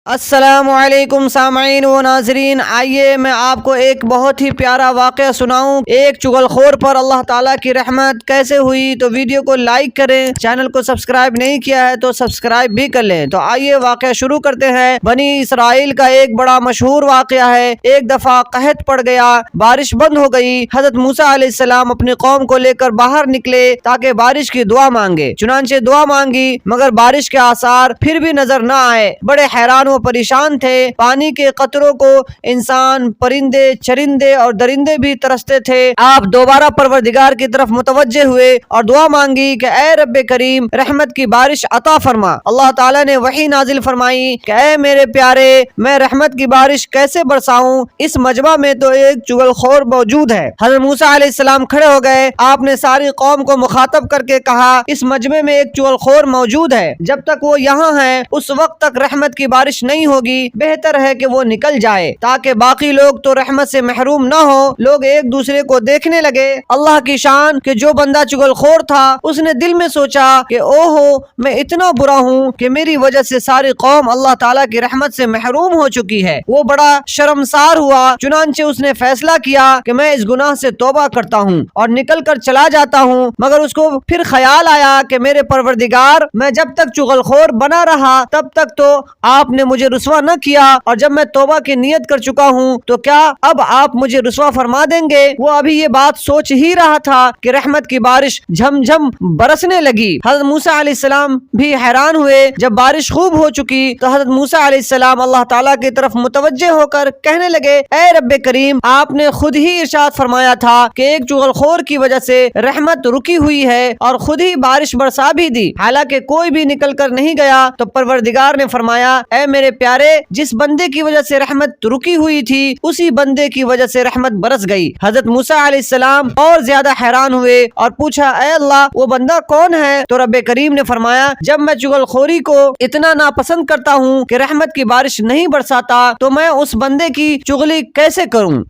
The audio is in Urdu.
السلام علیکم سامعین و ناظرین، آئیے میں آپ کو ایک بہت ہی پیارا واقعہ سناؤں۔ ایک چغل خور پر اللہ تعالیٰ کی رحمت کیسے ہوئی، تو ویڈیو کو لائک کریں، چینل کو سبسکرائب نہیں کیا ہے تو سبسکرائب بھی کر لیں۔ تو آئیے واقعہ شروع کرتے ہیں۔ بنی اسرائیل کا ایک بڑا مشہور واقعہ ہے۔ ایک دفعہ قحط پڑ گیا، بارش بند ہو گئی۔ حضرت موسیٰ علیہ السلام اپنی قوم کو لے کر باہر نکلے تاکہ بارش کی دعا مانگے۔ چنانچہ دعا مانگی مگر بارش کے آثار پھر بھی نظر نہ آئے۔ بڑے حیران و پریشان تھے۔ پانی کے قطروں کو انسان، پرندے، چرندے اور درندے بھی ترستے تھے۔ آپ دوبارہ پروردگار کی طرف متوجہ ہوئے اور دعا مانگی کہ اے رب کریم، رحمت کی بارش عطا فرما۔ اللہ تعالیٰ نے وحی نازل فرمائی کہ اے میرے پیارے، میں رحمت کی بارش کیسے برساؤں؟ اس مجمع میں تو ایک چغل خور موجود ہے۔ حضرت موسیٰ علیہ السلام کھڑے ہو گئے۔ آپ نے ساری قوم کو مخاطب کر کے کہا، اس مجمع میں ایک چغل خور موجود ہے، جب تک وہ یہاں ہے اس وقت تک رحمت کی بارش نہیں ہوگی۔ بہتر ہے کہ وہ نکل جائے تاکہ باقی لوگ تو رحمت سے محروم نہ ہو۔ لوگ ایک دوسرے کو دیکھنے لگے۔ اللہ کی شان کہ جو بندہ چغل خور تھا اس نے دل میں سوچا کہ اوہو، میں اتنا برا ہوں کہ میری وجہ سے ساری قوم اللہ تعالیٰ کی رحمت سے محروم ہو چکی ہے۔ وہ بڑا شرمسار ہوا، چنانچہ اس نے فیصلہ کیا کہ میں اس گناہ سے توبہ کرتا ہوں اور نکل کر چلا جاتا ہوں۔ مگر اس کو پھر خیال آیا کہ میرے پروردگار، میں جب تک چغل خور بنا رہا تب تک تو آپ نے مجھے رسوا نہ کیا، اور جب میں توبہ کی نیت کر چکا ہوں تو کیا اب آپ مجھے رسوا فرما دیں گے؟ وہ ابھی یہ بات سوچ ہی رہا تھا کہ رحمت کی بارش جھم جھم برسنے لگی۔ حضرت موسیٰ علیہ السلام بھی حیران ہوئے۔ جب بارش خوب ہو چکی تو حضرت موسیٰ علیہ السلام اللہ تعالیٰ کی طرف متوجہ ہو کر کہنے لگے، اے رب کریم، آپ نے خود ہی ارشاد فرمایا تھا کہ ایک چغل خور کی وجہ سے رحمت رکی ہوئی ہے اور خود ہی بارش برسا بھی دی، حالانکہ کوئی بھی نکل کر نہیں گیا۔ تو پروردگار نے فرمایا، اے میرے پیارے، جس بندے کی وجہ سے رحمت رکی ہوئی تھی اسی بندے کی وجہ سے رحمت برس گئی۔ حضرت موسیٰ علیہ السلام اور زیادہ حیران ہوئے اور پوچھا، اے اللہ، وہ بندہ کون ہے؟ تو رب کریم نے فرمایا، جب میں چغل خوری کو اتنا ناپسند کرتا ہوں کہ رحمت کی بارش نہیں برساتا تو میں اس بندے کی چغلی کیسے کروں؟